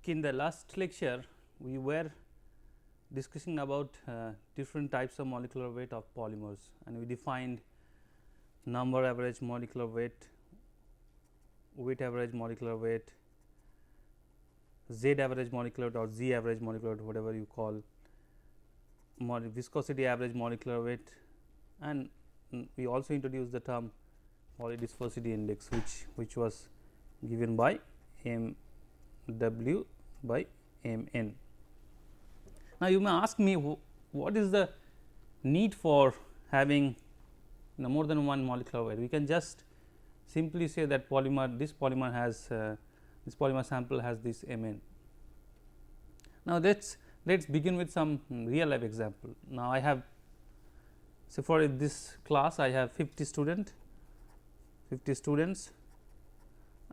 In the last lecture, we were discussing about different types of molecular weight of polymers, and we defined number average molecular weight, weight average molecular weight, Z average molecular weight or Z average molecular weight, whatever you call, viscosity average molecular weight, and we also introduced the term polydispersity index, which was given by m w by m n. Now, you may ask me what is the need for having more than one molecular weight. We can just simply say that this polymer has this polymer sample has this m n. Now, let us begin with some real life example. Now, I have, so for this class I have 50 students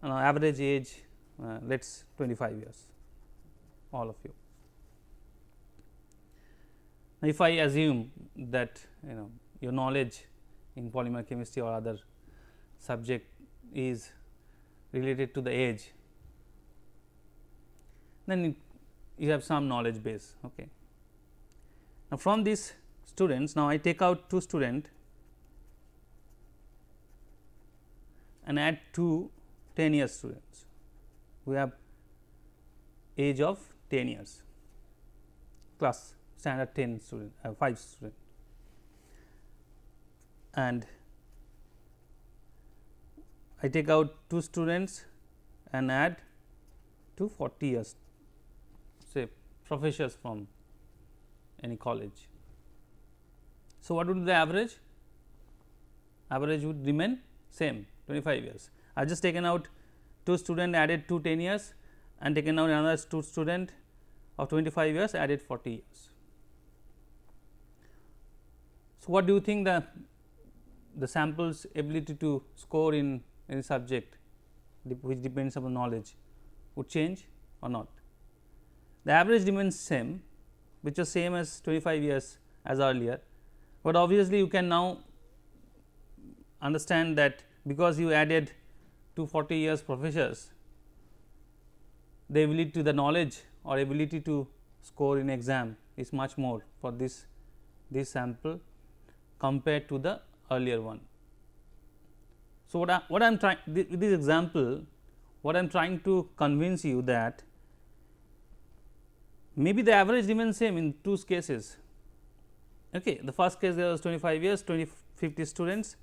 and average age let us 25 years, all of you. Now, if I assume that your knowledge in polymer chemistry or other subject is related to the age, then you have some knowledge base. Okay. Now, from these students, now I take out 2 students and add 2 10-year students. We have age of 10 years, class standard 10 student, 5 student, and I take out 2 students and add 2 40 years, say professors from any college. So, what would be the average? Average would remain same 25 years. I have just taken out 2 students, added 2 10 years and taken out another 2 student of 25 years, added 40 years. So, what do you think the sample's ability to score in any subject which depends upon knowledge would change or not? The average remains same, which was same as 25 years as earlier, but obviously you can now understand that because you added 2 40 years professors, the ability to the knowledge or ability to score in exam is much more for this sample compared to the earlier one. So, what I am trying with this example, what I am trying to convince you that maybe the average remains same in 2 cases. Okay. The first case there was 25 years, 50 students,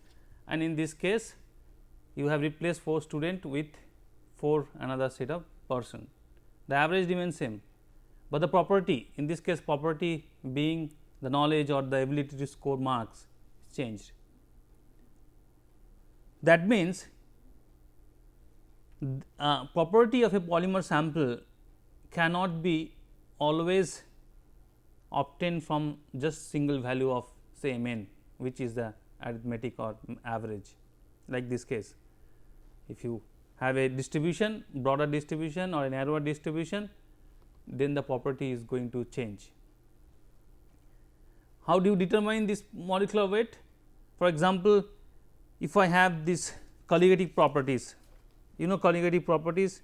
and in this case you have replaced 4 students with 4 another set of person. The average remains same, but the property, in this case property being the knowledge or the ability to score marks is changed. That means, property of a polymer sample cannot be always obtained from just single value of say m n, which is the arithmetic or average. Like this case, if you have a distribution, broader distribution or a narrower distribution, then the property is going to change. How do you determine this molecular weight? For example, if I have this colligative properties, colligative properties,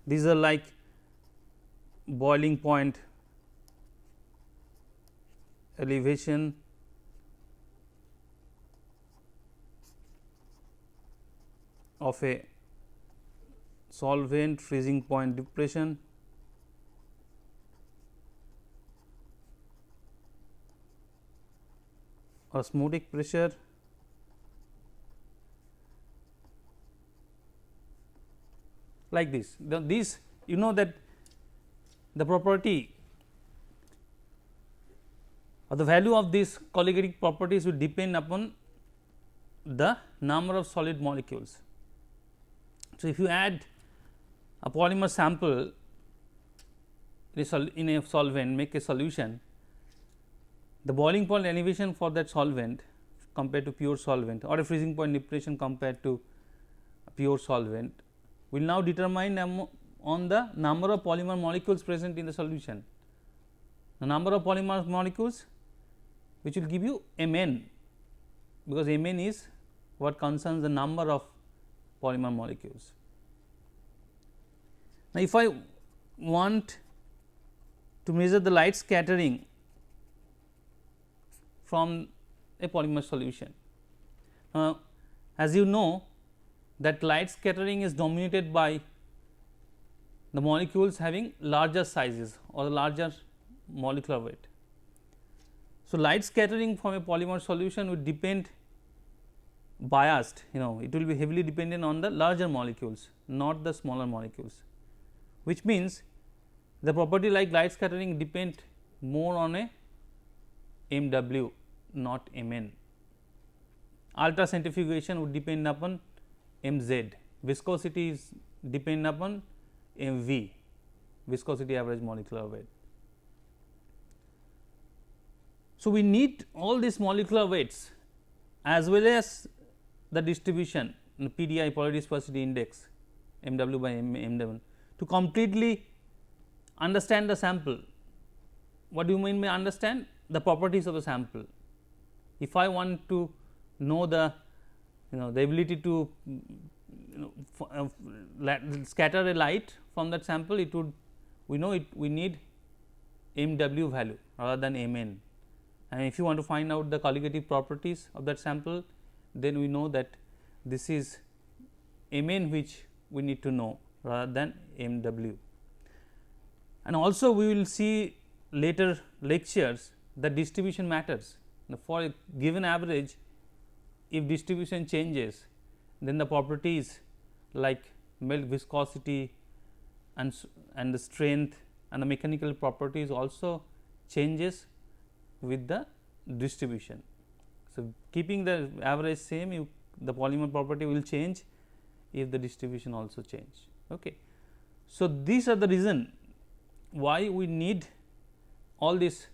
these are like boiling point, elevation, of a solvent, freezing point depression, osmotic pressure, like this. These that the property or the value of these colligative properties will depend upon the number of solid molecules. So, if you add a polymer sample in a solvent, make a solution, the boiling point elevation for that solvent compared to pure solvent or a freezing point depression compared to pure solvent will now determine on the number of polymer molecules present in the solution. The number of polymer molecules which will give you m n, because m n is what concerns the number of polymer molecules. Now, if I want to measure the light scattering from a polymer solution, as you know that light scattering is dominated by the molecules having larger sizes or larger molecular weight. So, light scattering from a polymer solution would depend biased, it will be heavily dependent on the larger molecules, not the smaller molecules, which means the property like light scattering depend more on a MW, not Mn. Ultracentrifugation would depend upon Mz, viscosity is depend upon Mv, viscosity average molecular weight. So, we need all these molecular weights as well as the distribution PDI, polydispersity index, MW by MW, to completely understand the sample. What do you mean by understand? The properties of the sample. If I want to know the the ability to scatter a light from that sample, it would we need MW value rather than Mn, and if you want to find out the colligative properties of that sample, then we know that this is Mn which we need to know rather than Mw. And also we will see later lectures that distribution matters. For a given average, if distribution changes, then the properties like melt viscosity and the strength and the mechanical properties also changes with the distribution. So, keeping the average same, the polymer property will change if the distribution also change. Okay. So, these are the reason why we need all these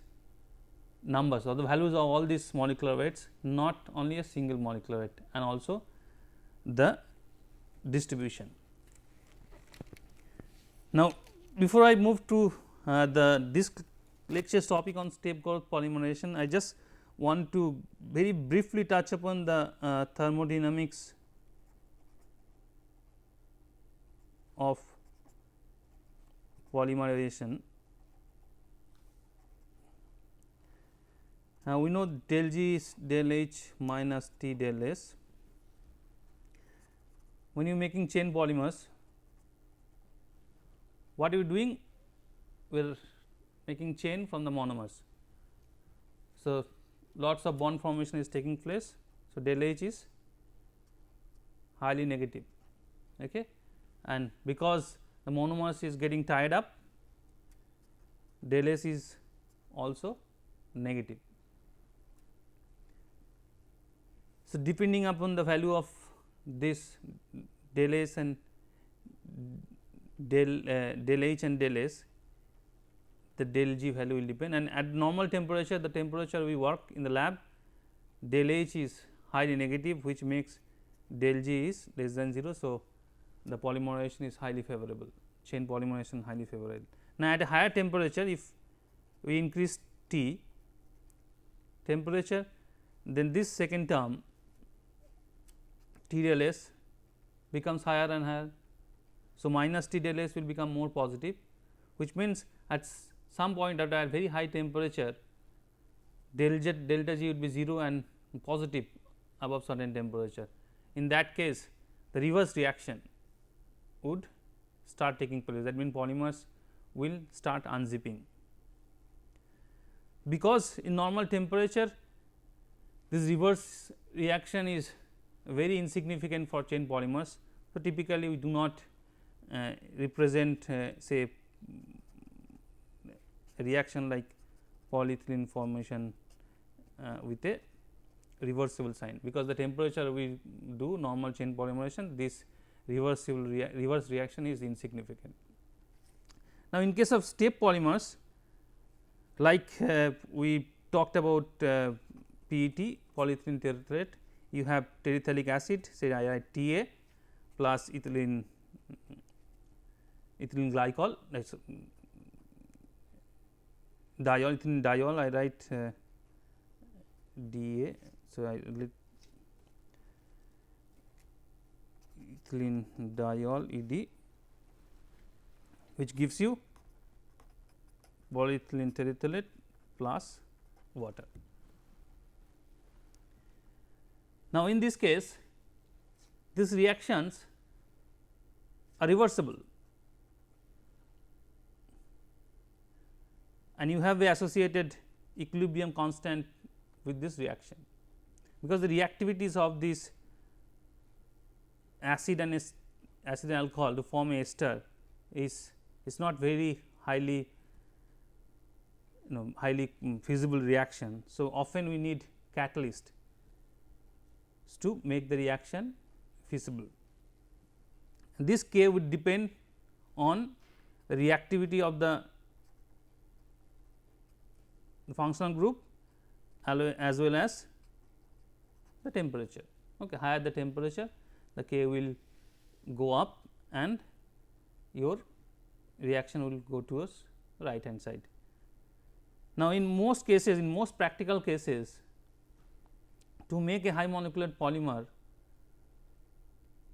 numbers or the values of all these molecular weights, not only a single molecular weight, and also the distribution. Now, before I move to this lecture's topic on step growth polymerization, I just want to very briefly touch upon the thermodynamics of polymerization. We know del G is del H minus T del S. When you are making chain polymers, what are you doing? We are making chain from the monomers. So, lots of bond formation is taking place. So, del H is highly negative, okay. And because the monomers is getting tied up, del S is also negative. So, depending upon the value of this del S and del H and del S, the del G value will depend, and at normal temperature, the temperature we work in the lab, del H is highly negative, which makes del G is less than 0. So, the polymerization is highly favorable, chain polymerization highly favorable. Now, at a higher temperature, if we increase T temperature, then this second term T del S becomes higher and higher. So, minus T del S will become more positive, which means at some point at a very high temperature, delta G would be 0 and positive above certain temperature. In that case, the reverse reaction would start taking place, that means polymers will start unzipping. Because in normal temperature, this reverse reaction is very insignificant for chain polymers. So, typically we do not represent say a reaction like polyethylene formation with a reversible sign, because the temperature we do normal chain polymerization, this reverse reaction is insignificant. Now, in case of step polymers, like we talked about PET, polyethylene terephthalate, you have terephthalic acid, say I write Ta plus ethylene glycol, that is diol, ethylene diol, I write Da. So, I polyethylene diol ED, which gives you polyethylene terephthalate plus water. Now, in this case these reactions are reversible and you have the associated equilibrium constant with this reaction, because the reactivities of this acid and alcohol to form a ester is not very highly highly feasible reaction. So, often we need catalyst to make the reaction feasible. This K would depend on the reactivity of the functional group as well as the temperature. Okay. Higher the temperature, the K will go up and your reaction will go towards right hand side. Now, in most cases, in most practical cases, to make a high molecular polymer,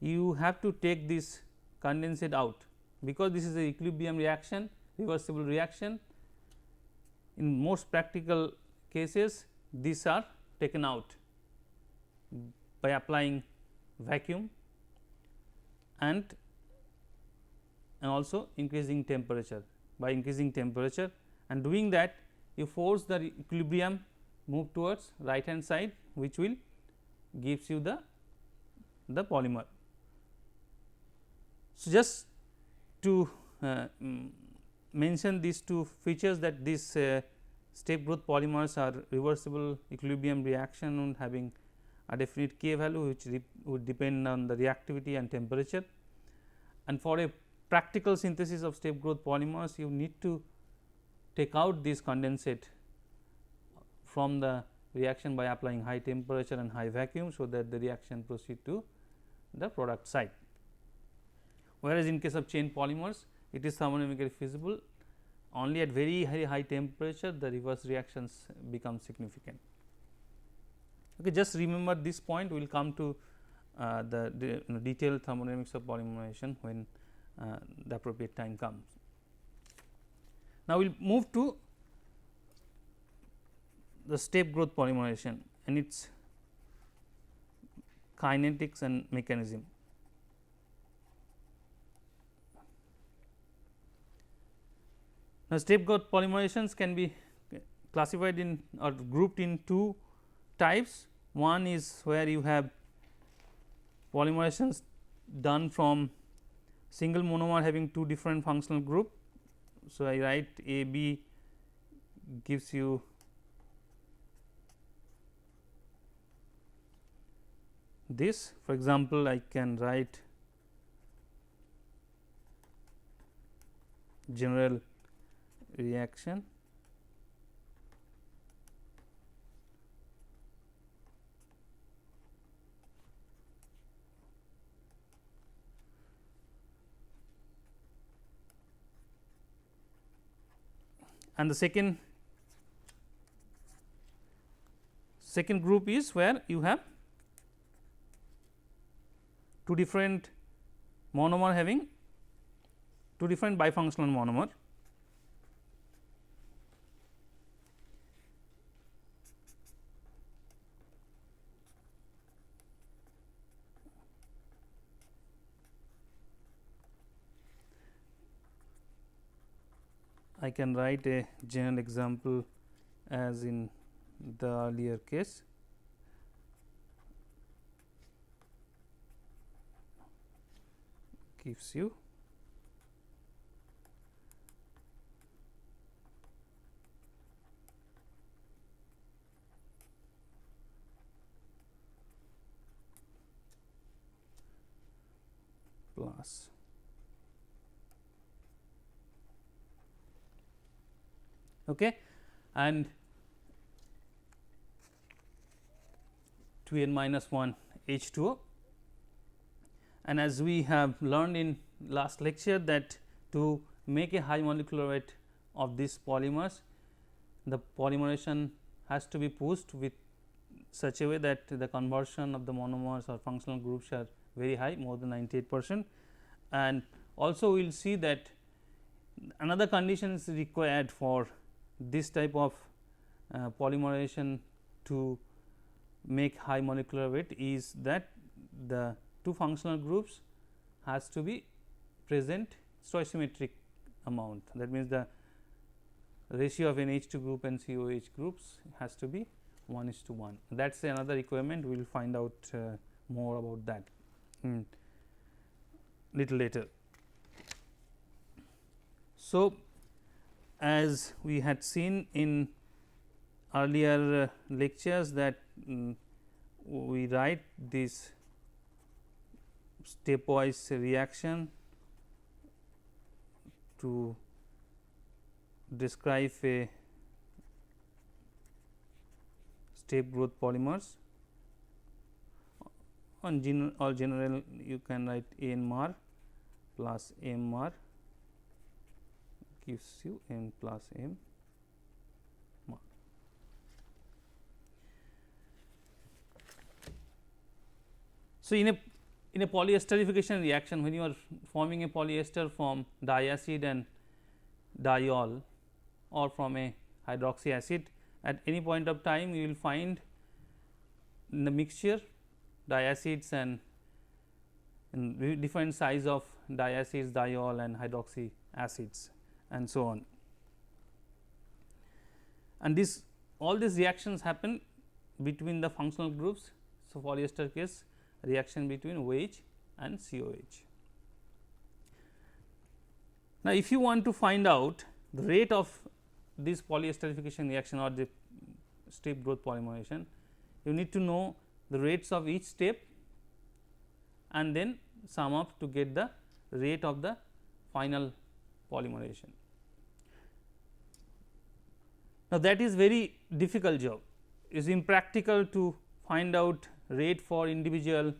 you have to take this condensate out, because this is a equilibrium reaction, reversible reaction. In most practical cases, these are taken out by applying vacuum and also increasing temperature. By increasing temperature and doing that, you force the equilibrium move towards right hand side, which will gives you the polymer. So, just to mention these two features, that these step growth polymers are reversible equilibrium reaction and having a definite K value, which would depend on the reactivity and temperature. And for a practical synthesis of step growth polymers, you need to take out this condensate from the reaction by applying high temperature and high vacuum, so that the reaction proceed to the product side. Whereas, in case of chain polymers, it is thermodynamically feasible, only at very high temperature the reverse reactions become significant. Okay, just remember this point, we will come to the detailed thermodynamics of polymerization when the appropriate time comes. Now, we will move to the step growth polymerization and its kinetics and mechanism. Now, step growth polymerizations can be classified in or grouped in two types. One is where you have polymerizations done from single monomer having two different functional group. So, I write A B gives you this. For example, I can write general reaction and the second group is where you have two different monomer having two different bifunctional monomer. I can write a general example as in the earlier case. Gives you plus okay, and 2n minus 1 H2O. And as we have learned in last lecture, that to make a high molecular weight of these polymers, the polymerization has to be pushed with such a way that the conversion of the monomers or functional groups are very high, more than 98%, and also we will see that another condition is required for this type of polymerization to make high molecular weight is that the two functional groups has to be present stoichiometric amount. That means, the ratio of NH2 group and COH groups has to be 1:1. That is another requirement. We will find out more about that little later. So, as we had seen in earlier lectures that we write this stepwise reaction to describe a step growth polymers. On general you can write n mar plus m mar gives you n plus m mar. So, in a polyesterification reaction, when you are forming a polyester from diacid and diol or from a hydroxy acid, at any point of time you will find in the mixture diacids and different size of diacids, diol and hydroxy acids and so on. And this all these reactions happen between the functional groups. So, polyester case reaction between OH and COH. Now, if you want to find out the rate of this polyesterification reaction or the step growth polymerization, you need to know the rates of each step and then sum up to get the rate of the final polymerization. Now, that is very difficult job. It is impractical to find out rate for individual,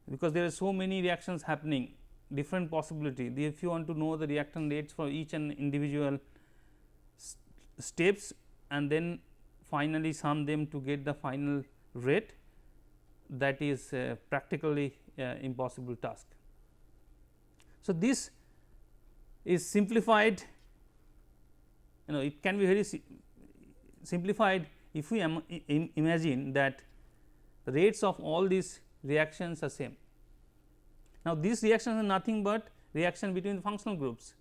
because there are so many reactions happening, different possibility. If you want to know the reactant rates for each and individual steps and then finally sum them to get the final rate, that is practically impossible task. So, this is simplified, it can be very simplified if we imagine that the rates of all these reactions are same. Now, these reactions are nothing but reaction between functional groups,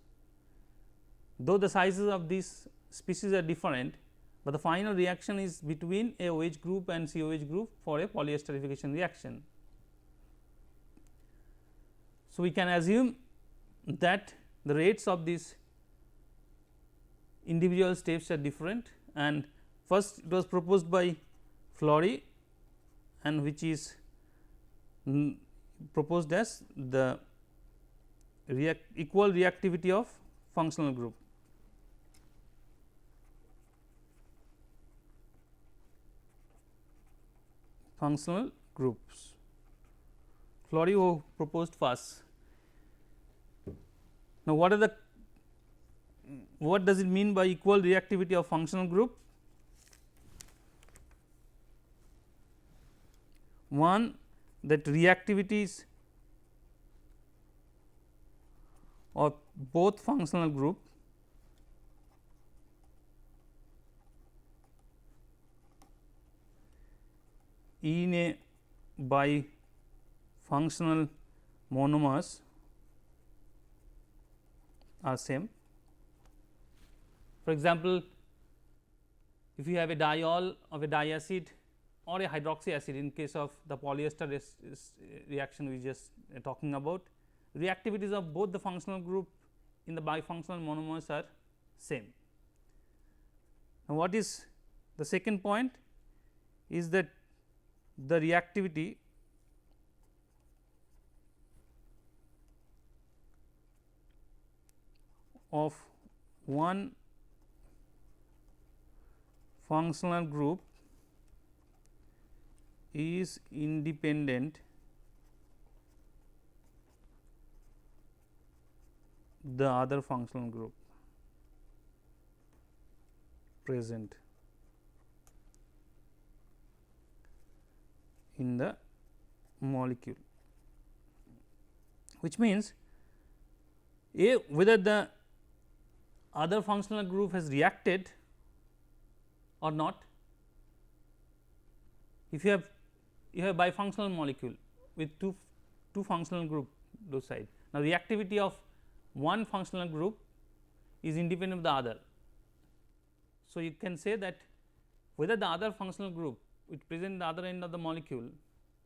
though the sizes of these species are different, but the final reaction is between a OH group and COH group for a polyesterification reaction. So, we can assume that the rates of these individual steps are different, and first it was proposed by Flory, and which is proposed as the equal reactivity of functional group. Functional groups. Flory who proposed first. Now, what does it mean by equal reactivity of functional group? One, that reactivities of both functional group in a bifunctional monomers are same. For example, if you have a diol of a diacid or a hydroxy acid, in case of the polyester reaction we just talking about, reactivities of both the functional group in the bifunctional monomers are same. Now, what is the second point is that the reactivity of one functional group is independent the other functional group present. in the molecule, which means whether the other functional group has reacted or not. If you have bifunctional molecule with two functional group those side. Now, reactivity of one functional group is independent of the other. So, you can say that whether the other functional group which present in the other end of the molecule,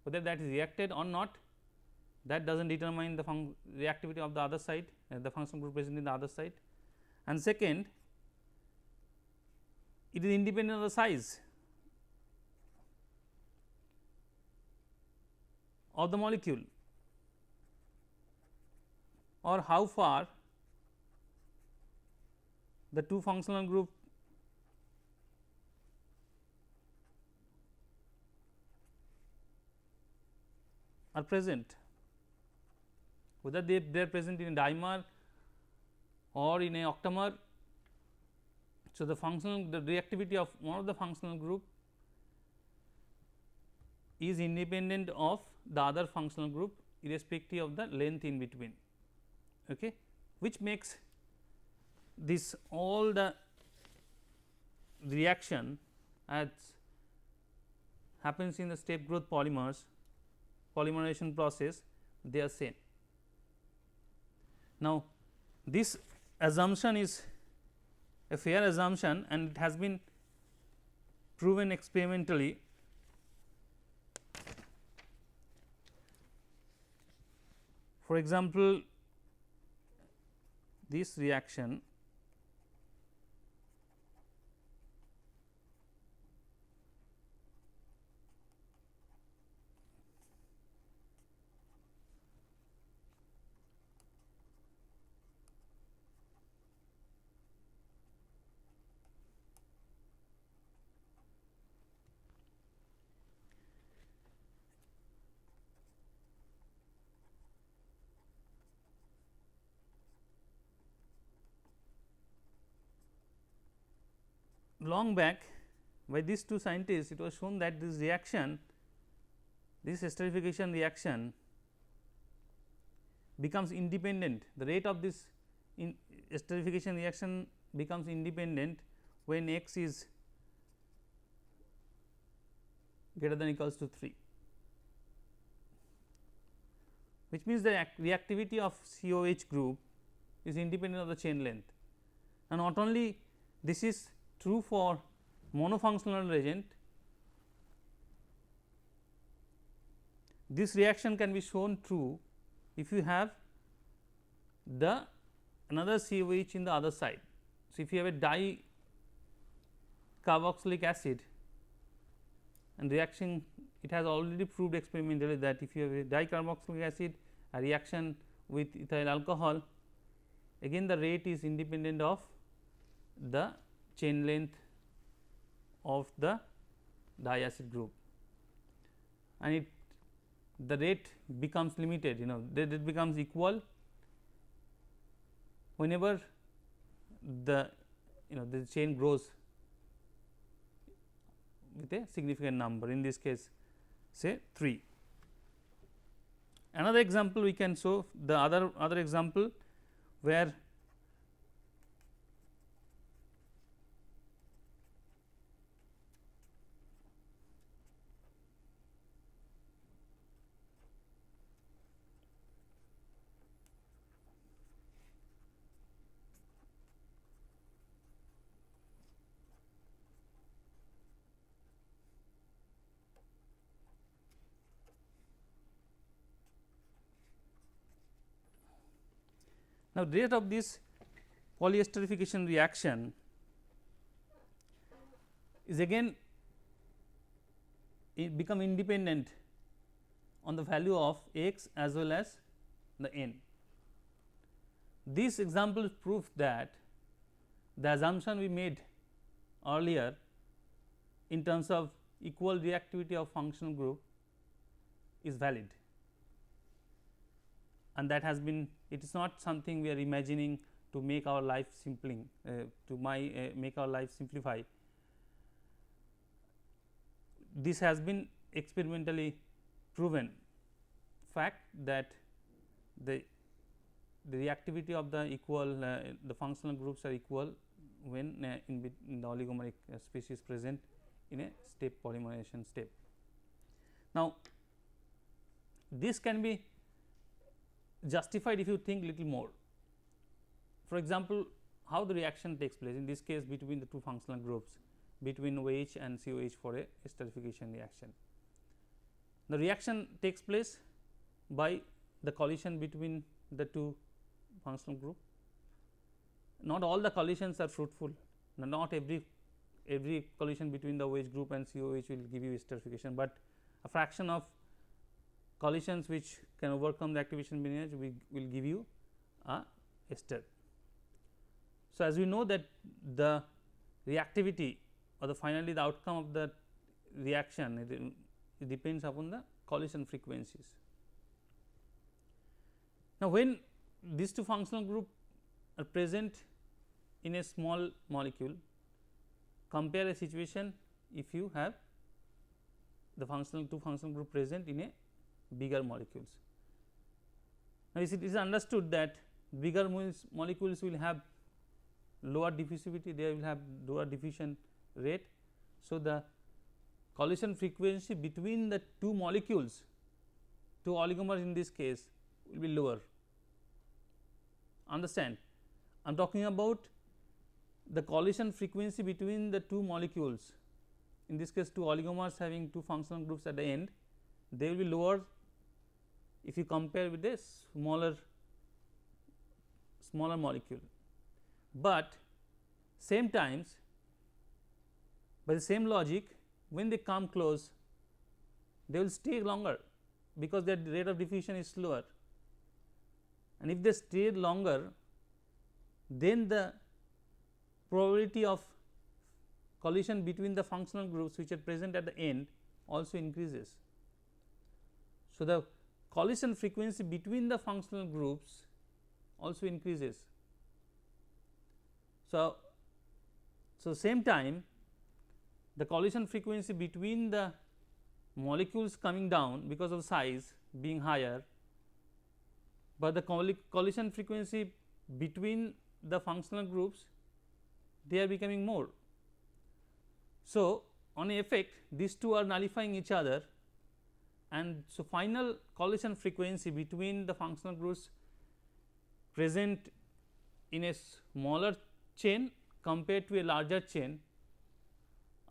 whether that is reacted or not, that does not determine the reactivity of the other side, the functional group present in the other side. And second, it is independent of the size of the molecule or how far the two functional group are present, whether they are present in a dimer or in a octamer. So, the reactivity of one of the functional group is independent of the other functional group irrespective of the length in between, okay, which makes this all the reaction as happens in the step growth polymerization process, they are same. Now, this assumption is a fair assumption and it has been proven experimentally. For example, this reaction long back by these two scientists, it was shown that this reaction, this esterification reaction becomes independent. The rate of this esterification reaction becomes independent when x is greater than or equals to 3, which means the reactivity of COH group is independent of the chain length. And not only this is true for monofunctional reagent, this reaction can be shown true if you have the another COH in the other side. So, if you have a dicarboxylic acid and reaction, it has already proved experimentally that if you have a dicarboxylic acid, a reaction with ethyl alcohol, again the rate is independent of the chain length of the diacid group, and the rate becomes limited, it becomes equal whenever the the chain grows with a significant number, in this case say 3. Another example we can show, the other example where now rate of this polyesterification reaction is again become independent on the value of x as well as the n. This example proves that the assumption we made earlier in terms of equal reactivity of functional group is valid, and that has been, it is not something we are imagining to make our life make our life simplify. This has been experimentally proven fact that the reactivity of the equal the functional groups are equal when in the oligomeric species present in a step polymerization step. Now, this can be justified if you think little more. For example, how the reaction takes place in this case between the two functional groups between OH and COH for a esterification reaction. The reaction takes place by the collision between the two functional group. Not all the collisions are fruitful, not every collision between the OH group and COH will give you esterification, but a fraction of collisions which can overcome the activation lineage will give you a ester. So, as we know that the reactivity or finally the outcome of the reaction it depends upon the collision frequencies. Now, when these two functional groups are present in a small molecule, compare a situation if you have the two functional group present in a bigger molecules. Now, it is understood that bigger molecules will have lower diffusivity, they will have lower diffusion rate. So, the collision frequency between the two molecules, two oligomers in this case will be lower. Understand, I am talking about the collision frequency between the two molecules, in this case two oligomers having two functional groups at the end, they will be lower if you compare with a smaller molecule, but same times by the same logic when they come close they will stay longer because their rate of diffusion is slower, and if they stay longer then the probability of collision between the functional groups which are present at the end also increases. So, the collision frequency between the functional groups also increases. So, same time the collision frequency between the molecules coming down because of size being higher, but the collision frequency between the functional groups they are becoming more. So, on effect these two are nullifying each other, and so final collision frequency between the functional groups present in a smaller chain compared to a larger chain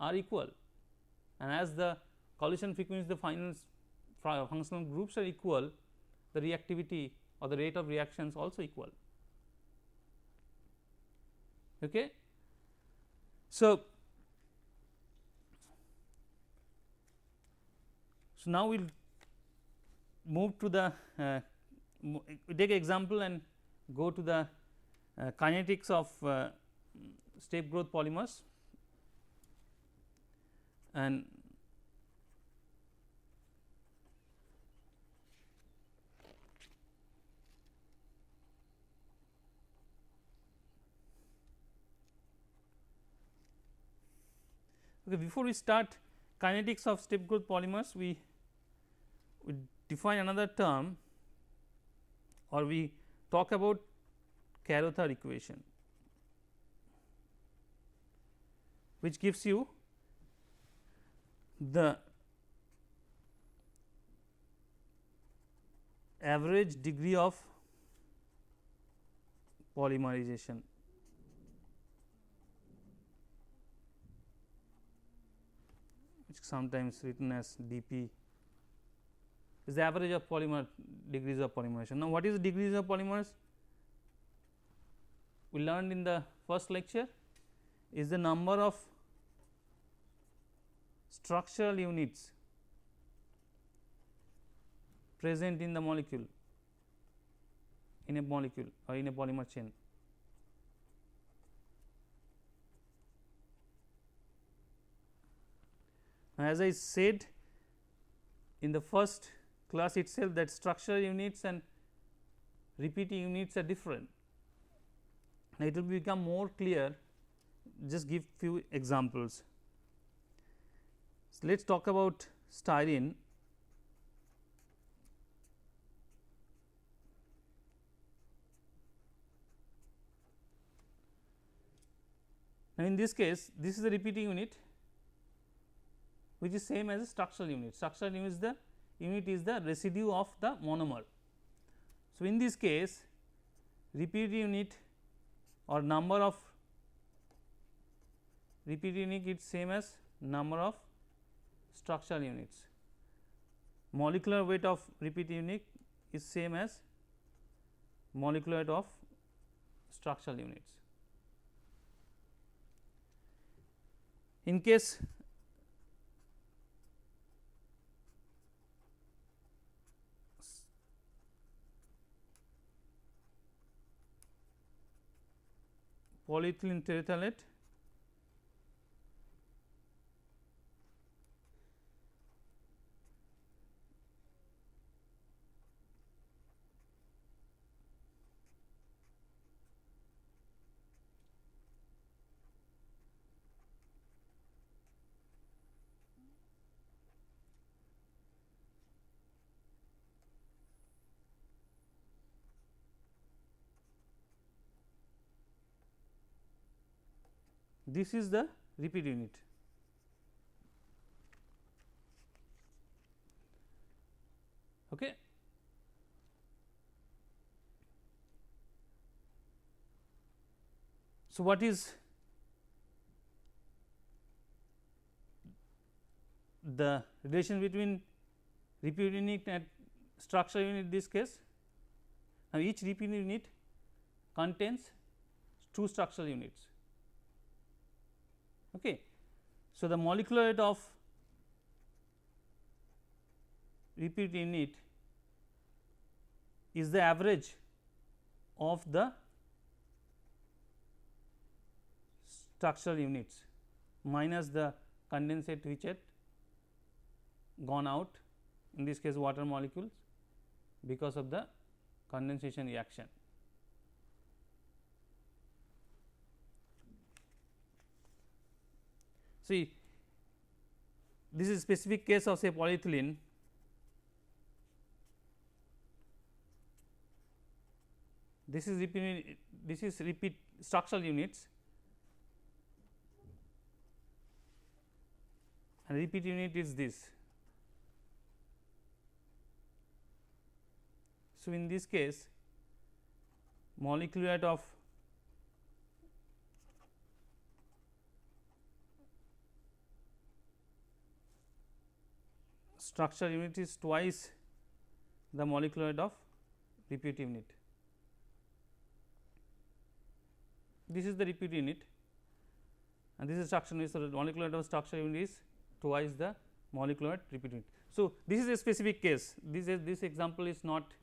are equal, and as the collision frequency of the final functional groups are equal, the reactivity or the rate of reactions also equal. Okay. So, now we will move to the we take an example and go to the kinetics of step growth polymers, and okay, before we start kinetics of step growth polymers, we define another term or we talk about Carothers equation, which gives you the average degree of polymerization. Which sometimes written as dP is the average of degrees of polymerization. Now, what is the degrees of polymers? We learned in the first lecture is the number of structural units present in the molecule, in a molecule or in a polymer chain. As I said in the first class itself that structural units and repeating units are different. Now, it will become more clear, just give few examples. So, let us talk about styrene now in this case this is the repeating unit which is same as a structural unit. Structural unit is the residue of the monomer. So, in this case repeating unit or number of repeating unit is same as number of structural units. Molecular weight of repeating unit is same as molecular weight of structural units. In case polyethylene terephthalate this is the repeat unit. Okay. So, what is the relation between repeat unit and structural unit in this case? Now, each repeat unit contains 2 structural units. Okay. So, the molecular weight of repeat unit is the average of the structural units minus the condensate which had gone out, in this case water molecules, because of the condensation reaction. See, this is specific case of say polyethylene. This is repeat structural units and repeat unit is this. So, in this case molecular weight of structural unit is twice the molecular weight of repeat unit. This is the repeat unit and this is structural unit. So, the molecular weight of structural unit is twice the molecular weight repeat unit. So, this is a specific case, this example is not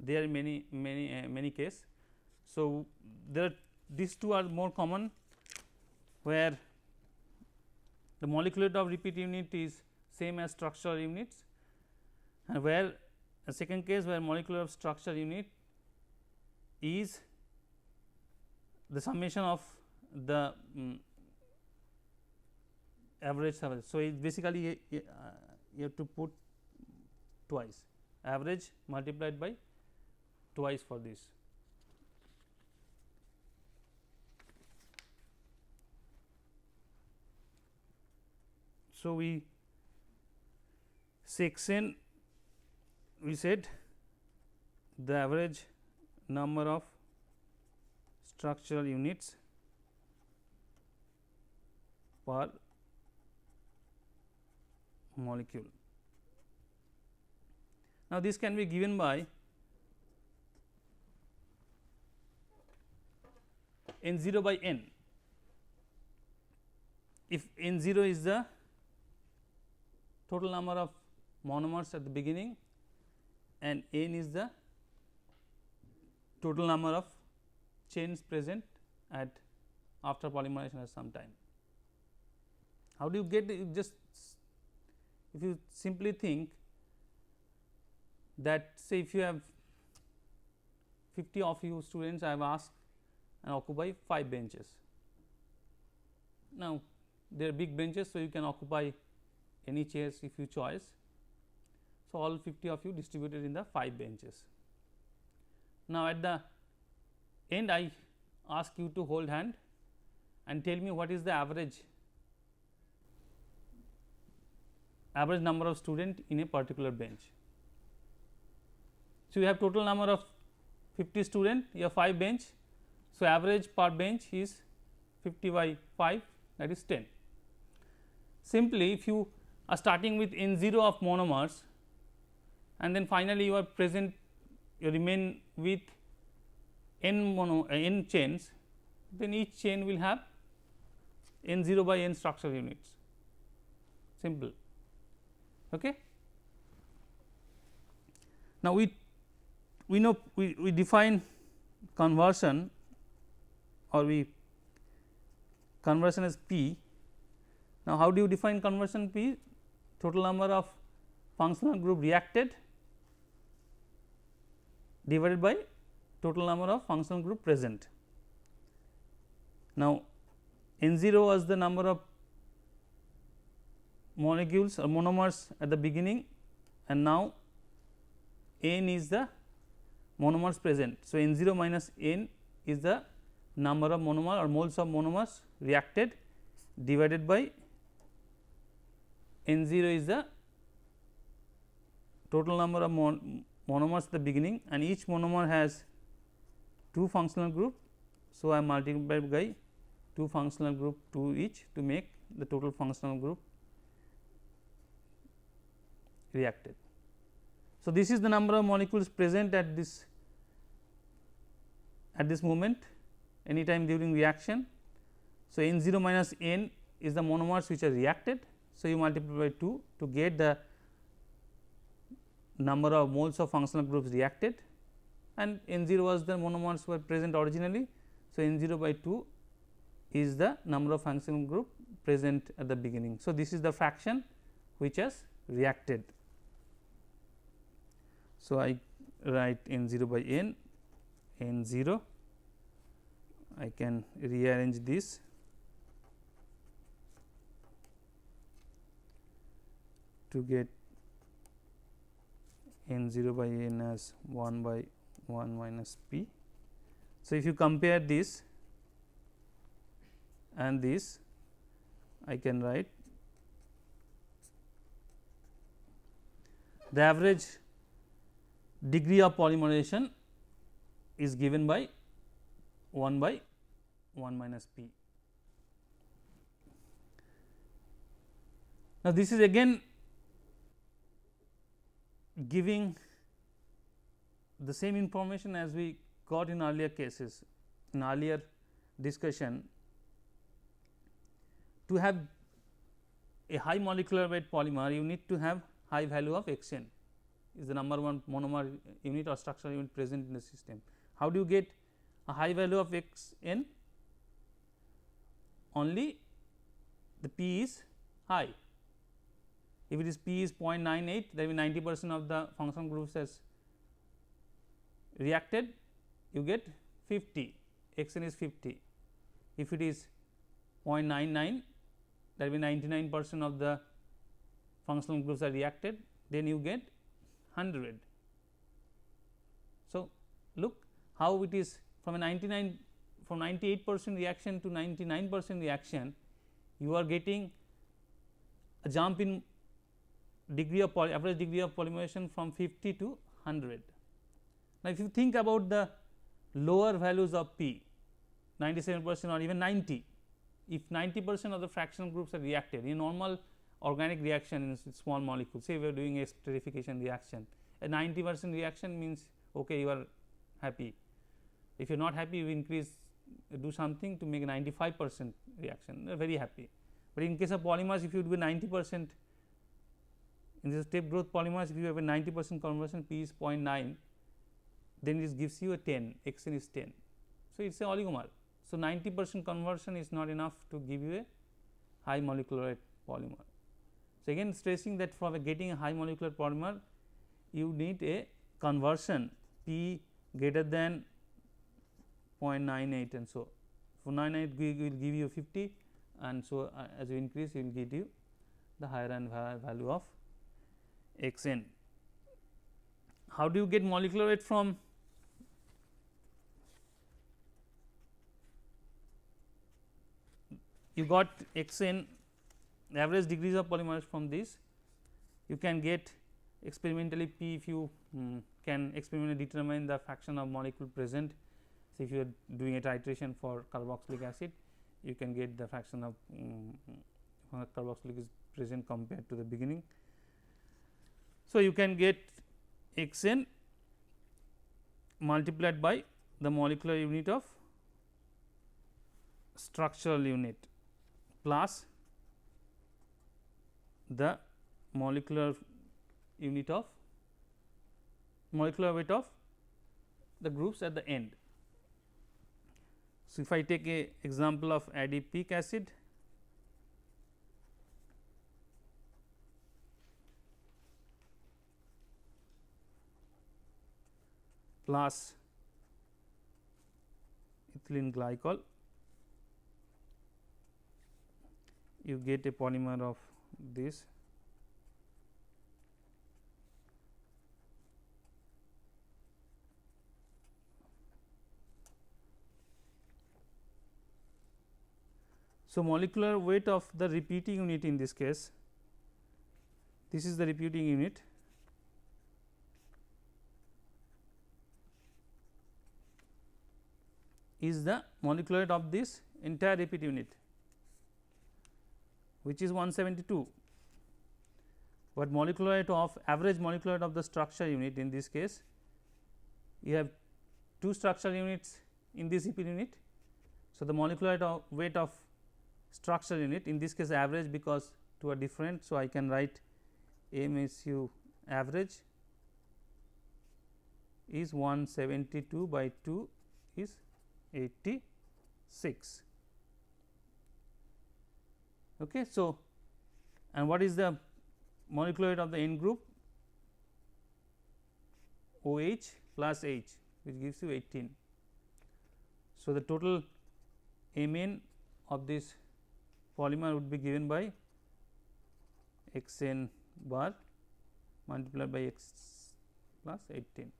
there in many case. So, there these two are more common where the molecular weight of repeat unit is same as structural units and where a second case where molecular of structural unit is the summation of the average. So, it basically you have to put twice average multiplied by twice for this. So, we section we said the average number of structural units per molecule. Now, this can be given by n 0 by n. If n 0 is the total number of monomers at the beginning and n is the total number of chains present at after polymerization at some time. How do you get it? You just if you simply think that say if you have 50 of you students, I have asked and occupy 5 benches. Now, they are big benches, so you can occupy any chairs if you choose. So, all 50 of you distributed in the 5 benches. Now, at the end I ask you to hold hand and tell me what is the average number of student in a particular bench. So, you have total number of 50 student, you have 5 bench. So, average per bench is 50 by 5, that is 10. Simply if you are starting with n 0 of monomers and then finally you are you remain with n chains, then each chain will have n 0 by n structure units, simple. Okay. Now, we know we define conversion or conversion as P. Now, how do you define conversion P? Total number of functional group reacted divided by total number of functional group present. Now, n 0 was the number of molecules or monomers at the beginning, and now n is the monomers present. So, n 0 minus n is the number of monomer or moles of monomers reacted divided by n 0 is the total number of monomers at the beginning, and each monomer has 2 functional group. So, I multiplied by 2 functional group 2 each to make the total functional group reacted. So, this is the number of molecules present at this moment any time during reaction. So, n 0 minus n is the monomers which are reacted. So, you multiply by 2 to get the number of moles of functional groups reacted, and n 0 was the monomers were present originally. So, n 0 by 2 is the number of functional group present at the beginning. So, this is the fraction which has reacted. So, I write n 0 by n 0, I can rearrange this to get n 0 by n as 1 by 1 minus p. So, if you compare this and this, I can write the average degree of polymerization is given by 1 by 1 minus p. Now, this is again giving the same information as we got in earlier cases, in earlier discussion. To have a high molecular weight polymer, you need to have high value of x n, is the number one monomer unit or structural unit present in the system. How do you get a high value of x n? Only the p is high. If it is p is 0.98, that means 90% of the functional groups has reacted, you get 50, x n is 50. If it is 0.99, that means 99% of the functional groups are reacted, then you get 100. So, look how it is from a 98% reaction to 99% reaction, you are getting a jump in degree of average degree of polymerization from 50 to 100. Now, if you think about the lower values of p, 97% or even 90, if 90% of the fractional groups are reacted in normal organic reaction in small molecules, say we are doing a esterification reaction, a 90% reaction means okay, you are happy. If you are not happy, you increase, do something to make a 95% reaction, very happy. But in case of polymers, if you do 90%, in the step growth polymers, if you have a 90% conversion, p is 0.9, then it gives you a 10, x n is 10. So, it is a oligomer. So, 90% conversion is not enough to give you a high molecular weight polymer. So, again stressing that for getting a high molecular polymer, you need a conversion p greater than 0.98, and so for 0.98 will give you 50, and so as you increase, you will give you the higher n value of x n. How do you get molecular weight from you got x n average degrees of polymers from this, you can get experimentally p if you can experimentally determine the fraction of molecule present. So, if you are doing a titration for carboxylic acid, you can get the fraction of carboxylic is present compared to the beginning. So, you can get x n multiplied by the molecular unit of structural unit plus the molecular unit of molecular weight of the groups at the end. So, if I take a example of adipic acid, plus ethylene glycol, you get a polymer of this. So, molecular weight of the repeating unit in this case, this is the repeating unit, is the molecular weight of this entire repeat unit, which is 172, but molecular weight of average molecular weight of the structure unit in this case, you have 2 structural units in this repeat unit. So, the molecular weight of structure unit in this case average, because 2 are different. So, I can write MSU average is 172 by 2 is 86. Okay. So, and what is the molecular weight of the N group? OH plus H, which gives you 18. So, the total Mn of this polymer would be given by x n bar multiplied by x plus 18.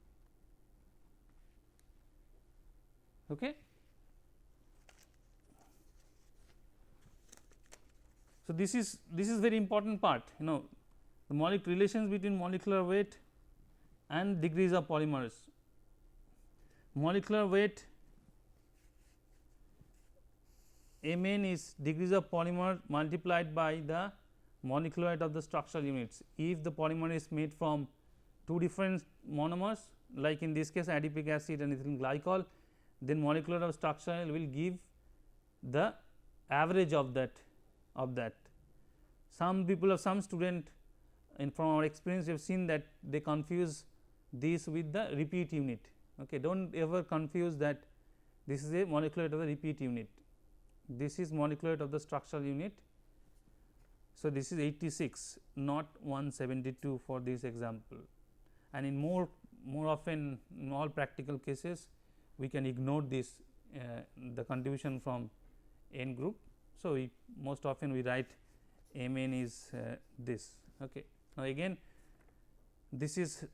Okay. So, this is very important part, the molecular relations between molecular weight and degrees of polymers. Molecular weight Mn is degrees of polymer multiplied by the molecular weight of the structural units. If the polymer is made from 2 different monomers, like in this case adipic acid and ethylene glycol, then molecular weight of structure will give the average of that. Some people or some student, and from our experience we have seen that they confuse this with the repeat unit. Okay. Do not ever confuse that this is a molecular weight of the repeat unit. This is molecular weight of the structural unit. So, this is 86, not 172 for this example, and in more often in all practical cases we can ignore this the contribution from N group. So, we most often we write Mn is this. Okay. Now, again this is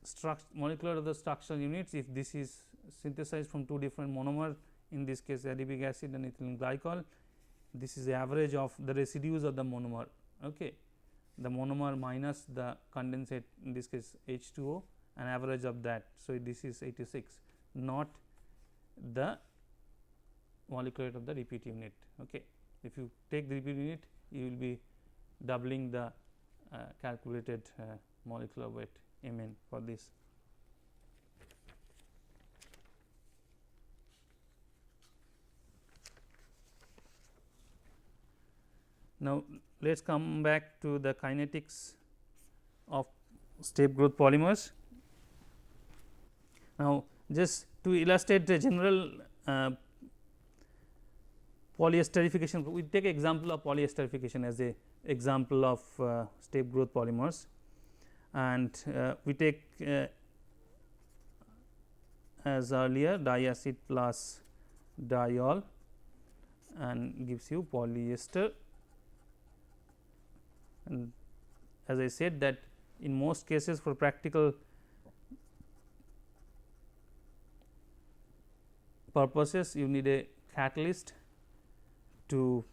molecular of the structural units. If this is synthesized from 2 different monomer, in this case adipic acid and ethylene glycol, this is the average of the residues of the monomer. Okay. The monomer minus the condensate, in this case H2O, an average of that. So, this is 86, not the molecular weight of the repeat unit. Okay. If you take the repeat unit, you will be doubling the calculated molecular weight Mn for this. Now, let us come back to the kinetics of step growth polymers. Now, just to illustrate the general polyesterification, we take example of polyesterification as a example of step growth polymers, and we take as earlier diacid plus diol and gives you polyester, and as I said that in most cases for practical purposes you need a catalyst to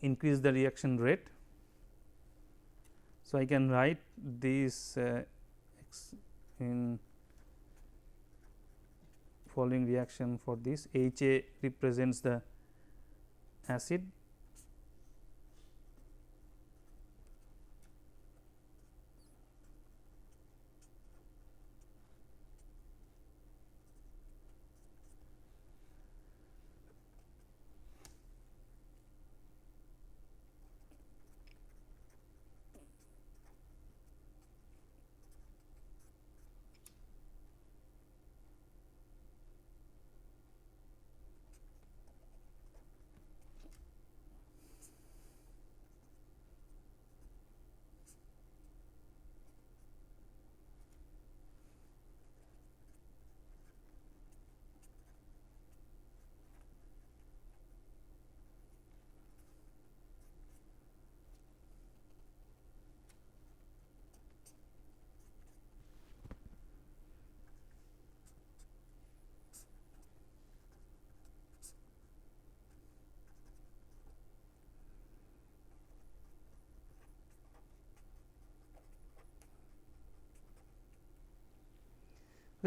increase the reaction rate. So, I can write this in following reaction for this. Ha represents the acid,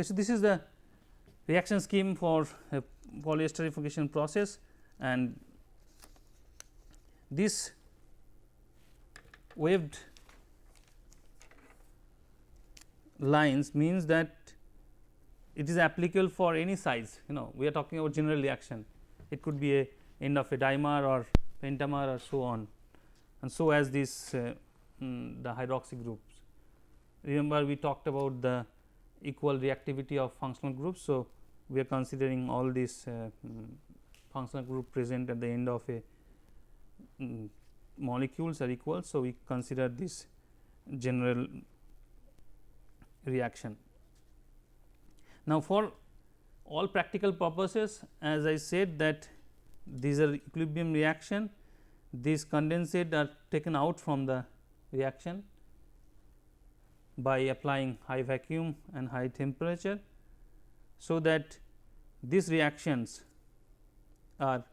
okay. So, this is the reaction scheme for a polyesterification process, and this waved lines means that it is applicable for any size. We are talking about general reaction, it could be a end of a dimer or pentamer or so on, and so as this the hydroxy groups. Remember we talked about the equal reactivity of functional groups. So, we are considering all these functional group present at the end of a molecules are equal. So, we consider this general reaction. Now, for all practical purposes, as I said that these are equilibrium reaction, these condensate are taken out from the reaction by applying high vacuum and high temperature. So, that these reactions are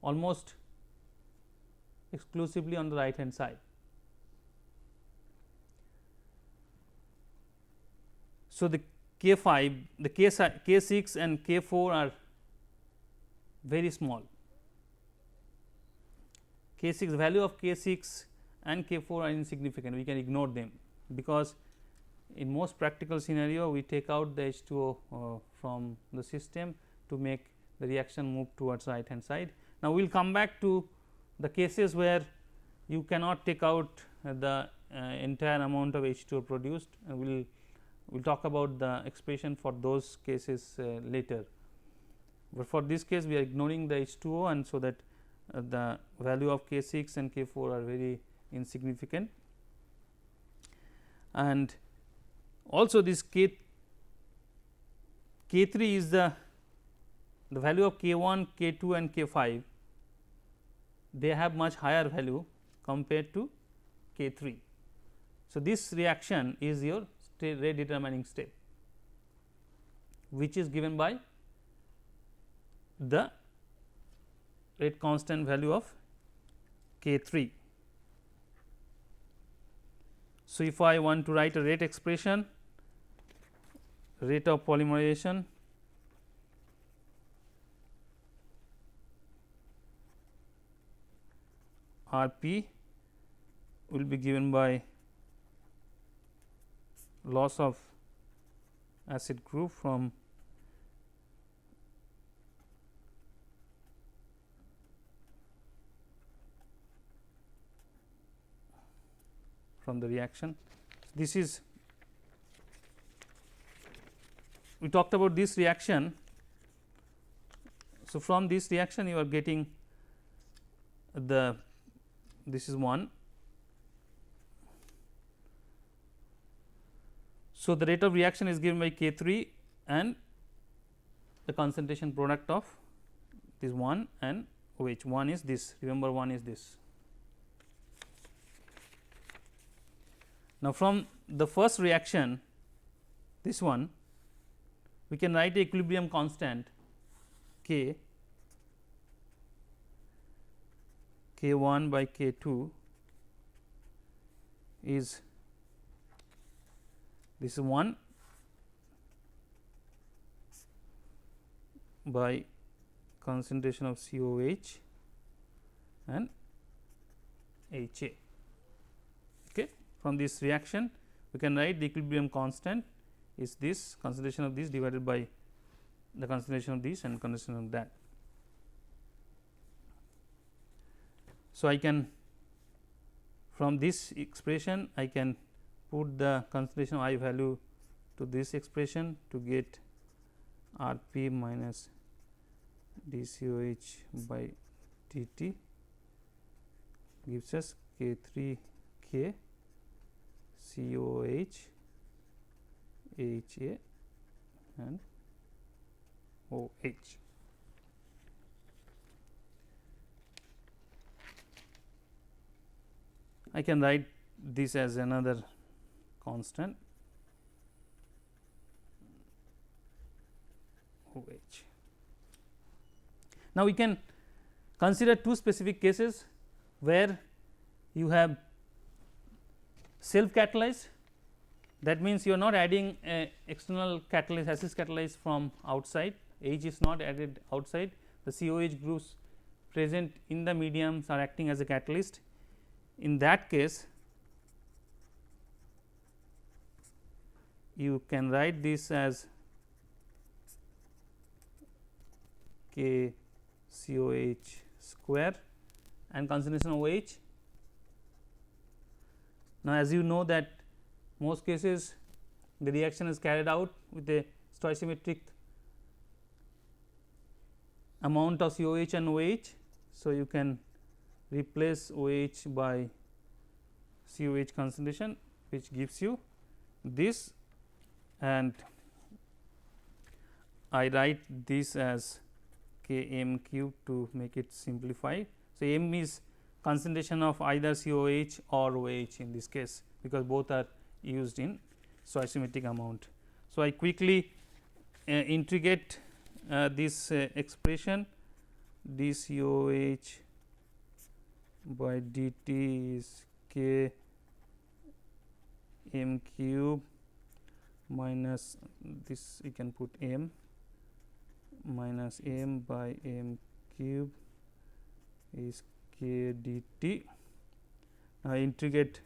almost exclusively on the right hand side. So, the K5, the K6 and K4 are very small. K6 value of K6 and K4 are insignificant, we can ignore them, because in most practical scenario we take out the H2O from the system to make the reaction move towards right hand side. Now, we will come back to the cases where you cannot take out the entire amount of H2O produced, and we will talk about the expression for those cases later. But for this case we are ignoring the H2O, and so that the value of K6 and K4 are very insignificant. And also this K3 is the value of K1, K2 and K5, they have much higher value compared to K3. So, this reaction is your rate determining step, which is given by the rate constant value of K3. So, if I want to write a rate expression, rate of polymerization Rp will be given by loss of acid group from the reaction. This is, we talked about this reaction. So, from this reaction you are getting the, this is 1. So, the rate of reaction is given by K3 and the concentration product of this 1 and OH. 1 is this, remember 1 is this. Now, from the first reaction, this one, we can write a equilibrium constant k, k 1 by k 2 is this is 1 by concentration of COH and HA. Okay. From this reaction, we can write the equilibrium constant is this concentration of this divided by the concentration of this and concentration of that. So, I can from this expression I can put the concentration of I value to this expression to get R P minus dCOH by dt gives us K 3 K COH HA and OH. I can write this as another constant OH. Now, we can consider two specific cases where you have self catalyzed, that means you are not adding a external catalyst acid catalyst from outside, H is not added outside, the COH groups present in the mediums are acting as a catalyst. In that case, you can write this as K COH square and concentration of OH. Now, as you know that most cases the reaction is carried out with a stoichiometric amount of COH and OH. So, you can replace OH by COH concentration, which gives you this, and I write this as K m cube to make it simplify. So, m is concentration of either COH or OH in this case, because both are used in stoichiometric amount. So, I quickly integrate this expression dCOH by dt is K m cube minus this, you can put m minus m by m cube is K dt. Now, I integrate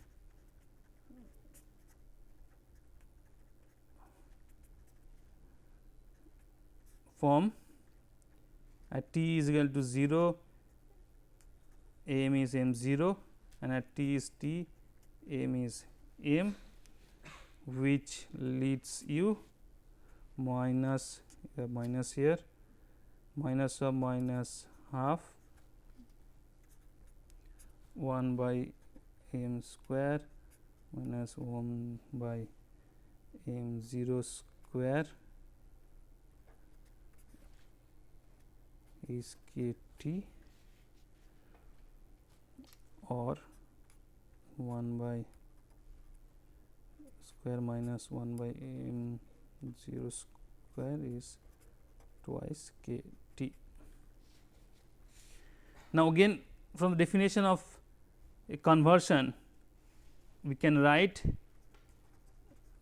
form at t is equal to 0, m is m 0 and at t is t, m is m, which leads you minus minus here minus of minus half 1 by m square minus 1 by m 0 square is K T, or 1 by square minus 1 by m 0 square is twice K T. Now, again from the definition of a conversion, we can write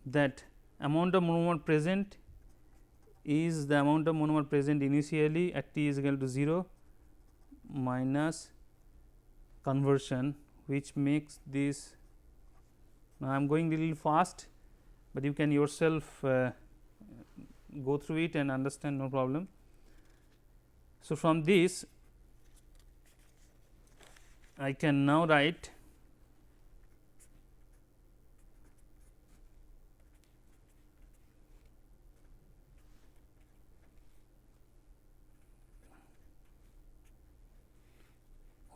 that amount of monomer present is the amount of monomer present initially at t is equal to 0 minus conversion, which makes this. Now, I am going a little fast, but you can yourself go through it and understand, no problem. So, from this I can now write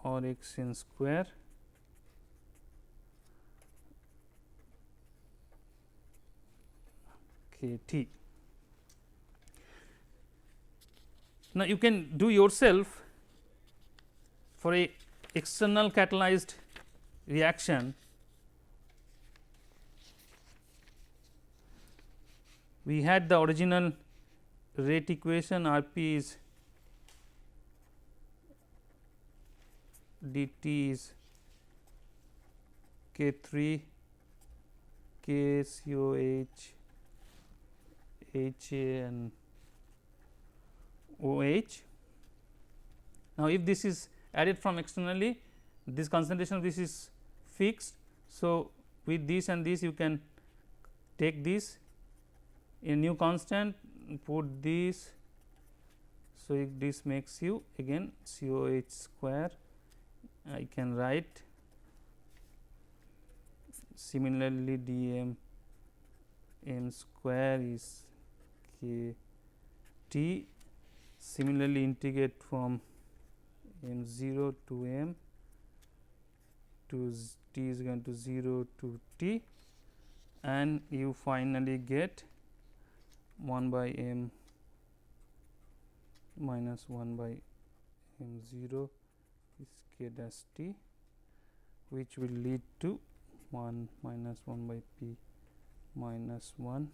or x n square K T. Now, you can do yourself for a external catalyzed reaction. we had the original rate equation R p is dt is k 3 k c o h h a and o h. Now, if this is added from externally, this concentration of this is fixed. So, with this and this you can take this a new constant, put this. So, if this makes you again C O H square, I can write similarly d m m square is k t. Similarly, integrate from m 0 to m to t is going to 0 to t, and you finally get 1 by m minus 1 by m 0 is k dash t, which will lead to 1 minus 1 by p minus 1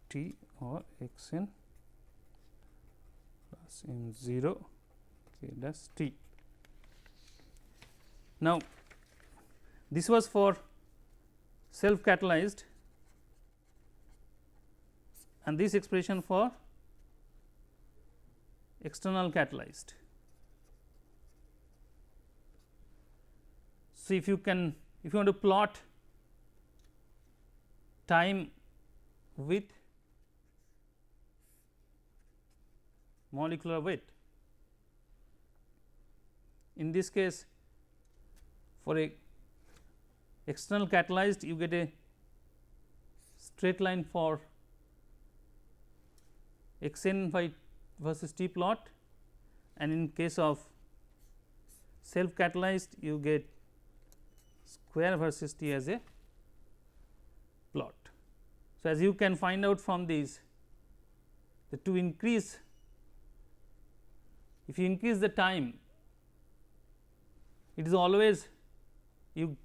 t or x n plus m 0 k dash t. Now, this was for self catalyzed and this expression for external catalyzed. So, if you want to plot time with molecular weight, in this case for a external catalyzed you get a straight line for x n by versus t plot, and in case of self catalyzed you get square versus t as a plot. So, as you can find out from these, to increase, if you increase the time, it is always you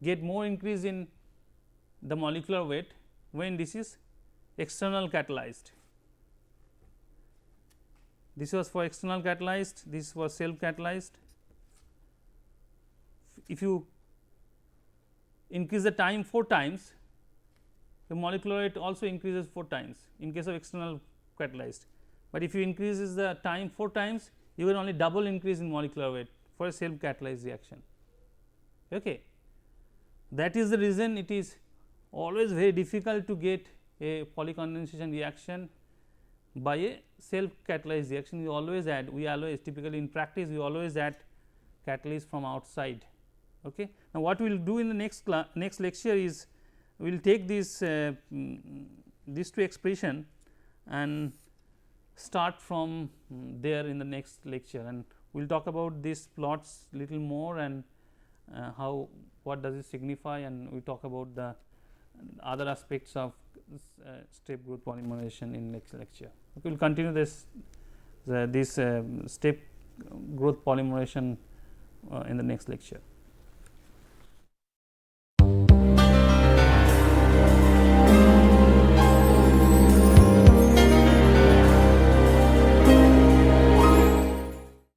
get more increase in the molecular weight when this is external catalyzed. This was for external catalyzed, this was self catalyzed. If you increase the time 4 times, the molecular weight also increases 4 times in case of external catalyzed, but if you increases the time 4 times, you will only double increase in molecular weight for a self catalyzed reaction. Okay. That is the reason it is always very difficult to get a polycondensation reaction by a self catalyzed reaction. We always typically in practice we always add catalyst from outside. Okay. Now, what we will do in the next lecture is we will take this these two expression and start from there in the next lecture, and we will talk about these plots little more and how, what does it signify, and we talk about the other aspects of step growth polymerization in next lecture. We will continue this step growth polymerization in the next lecture.